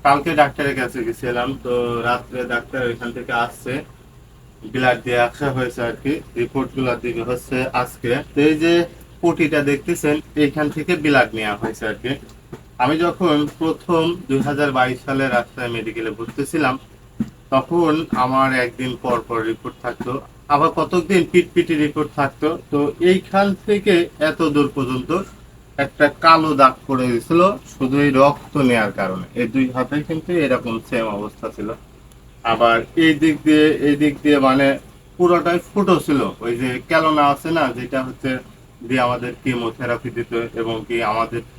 কালকে ডাক্তারের কাছে গেছিলাম, তো রাত্রে ডাক্তার ওইখান থেকে আসছে, ব্লাড দিয়ে আসা হয়েছে আর কি। রিপোর্ট গুলা দিবে হচ্ছে আজকে। তো এই যে পটিটা দেখতেছেন, এইখান থেকে ব্লাড নেওয়া হয়েছে আর কি। আমি যখন প্রথম 2022 সালে রাজশাহী মেডিকেলে ভর্তি ছিলাম, তখন আমার একদিন পর পর রিপোর্ট থাকতো, আবার কতদিন পিটি রিপোর্ট থাকতো। তো এইখান থেকে এত দূর পর্যন্ত একটা কালো দাগ পড়ে গেছিল, শুধু এই রক্ত নেওয়ার কারণে। এই দুই হাতে কিন্তু এরকম সেম অবস্থা ছিল। আবার এই দিক দিয়ে মানে পুরোটাই ফুটো ছিল। ওই যে ক্যালোনা আছে না, যেটা হচ্ছে দিয়ে আমাদের কেমোথেরাপি দিত, এবং কি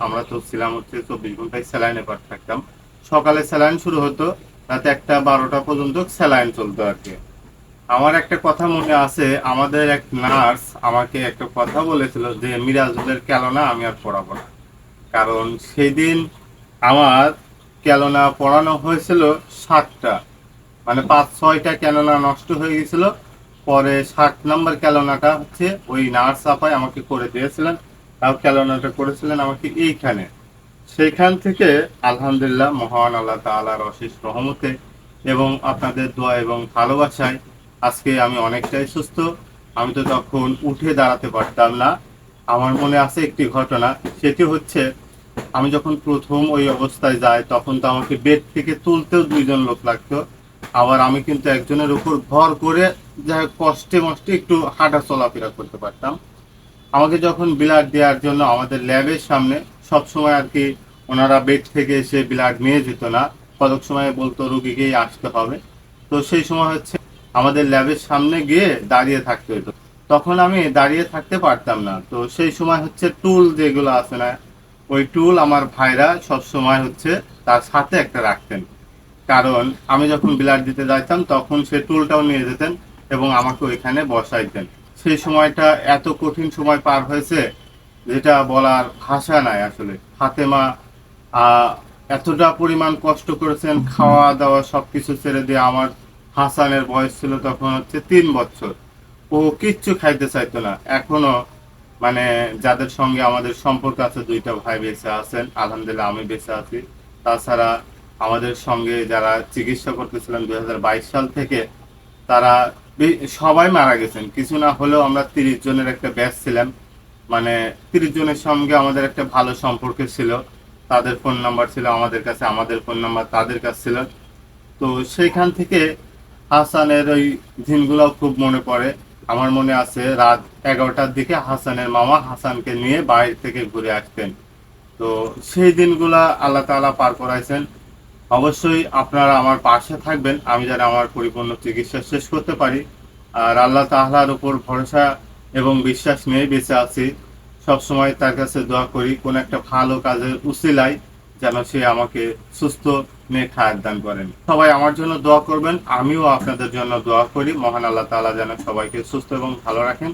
আমরা তো ছিলাম হচ্ছে 24 ঘন্টায় স্যালাইনে পার থাকতাম। সকালে স্যালাইন শুরু হতো, রাতে 1টা 12টা পর্যন্ত স্যালাইন চলতো আর কি। আমার একটা কথা মনে আছে, আমাদের এক নার্স আমাকে একটা কথা বলেছিল যে মিরাজুলের ক্যালোনা আমি আর পড়াবো না। কারণ সেই দিন আমার ক্যালোনা পড়ানো হয়েছিল 7টা, মানে 5-6টা ক্যালোনা নষ্ট হয়ে গেছিল। পরে 60 নম্বর ক্যালোনাটা হচ্ছে ওই নার্স আপাই আমাকে করে দিয়েছিলেন। তাও ক্যালোনাটা করেছিলেন আমাকে এইখানে। সেইখান থেকে আলহামদুলিল্লাহ মহান আল্লাহ তাআলার অশেষ রহমতে এবং আপনাদের দোয়া এবং ভালোবাসায় আজকে আমি অনেকটাই সুস্থ। আমি তো তখন উঠে দাঁড়াতে পারতাম না। আমার মনে আছে একটি ঘটনা, সেটি হচ্ছে আমি যখন প্রথম ওই অবস্থায় যাই, তখন তো আমাকে বেড থেকে তুলতেও 2জন লোক লাগতো। আবার আমি কিন্তু একজনের উপর ভর করে যা কষ্টে মষ্টে একটু হাঁটা চলাফেরা করতে পারতাম। আমাকে যখন ব্লাড দেওয়ার জন্য আমাদের ল্যাবের সামনে সব সময় আর কি ওনারা বেড থেকে এসে ব্লাড নিয়ে যেত না, কতক সময় বলতো রুগীকেই আসতে হবে। তো সেই সময় হচ্ছে আমাদের ল্যাবের সামনে গিয়ে দাঁড়িয়ে থাকতে হতো। তখন আমি দাঁড়িয়ে থাকতে পারতাম না। তো সেই সময় হচ্ছে টুল যেগুলো আছে না, ওই টুল আমার ভাইরা সব সময় হচ্ছে তার সাথে একটা রাখতেন। কারণ আমি যখন ব্লাড দিতে যাইতাম তখন সে টুলটাও নিয়ে যেতেন এবং আমাকে ওইখানে বসাইতেন। সেই সময়টা এত কঠিন সময় পার হয়েছে যেটা বলার ভাষা নাই আসলে। ফাতেমা আহ, এতটা পরিমাণ কষ্ট করেছেন, খাওয়া দাওয়া সবকিছু ছেড়ে দিয়ে। আমার হাসানের বয়স ছিল তখন হচ্ছে 3 বছর। ও কিচ্ছু খাইতে চাইতো না। এখনো মানে যাদের সঙ্গে আমাদের সম্পর্ক আছে, 2টা ভাই বেঁচে আছেন, আলহামদুলিল্লাহ আমি বেঁচে আছি। তাছাড়া আমাদের সঙ্গে যারা চিকিৎসা করতেছিলেন 2022 সাল থেকে, তারা সবাই মারা গেছেন। কিছু না হলেও আমরা 30 জনের একটা ব্যাচ ছিলাম, মানে 30 জনের সঙ্গে আমাদের একটা ভালো সম্পর্ক ছিল। তাদের ফোন নাম্বার ছিল আমাদের কাছে, আমাদের ফোন নাম্বার তাদের কাছে ছিল। তো সেইখান থেকে হাসানের ওই দিনগুলো খুব মনে পড়ে। আমার মনে আছে রাত 11টার দিকে হাসানের মামা হাসানকে নিয়ে বাইরে থেকে ঘুরে আসতেন। তো সেই দিনগুলা আল্লাহ তাআলা পার করাইছেন। অবশ্যই আপনারা আমার পাশে থাকবেন, আমি যেন আমার পরিপূর্ণ চিকিৎসা শেষ করতে পারি। আর আল্লাহ তাআলার উপর ভরসা এবং বিশ্বাস নিয়ে বেঁচে আছি। সবসময় তার কাছে দোয়া করি কোন একটা ভালো কাজের উসিলায় যেন সে আমাকে সুস্থ নেক হায়াত দান করেন। সবাই আমার জন্য দোয়া করবেন, আমিও আপনাদের জন্য দোয়া করি। মহান আল্লাহ তাআলা যেন সবাইকে সুস্থ এবং ভালো রাখেন।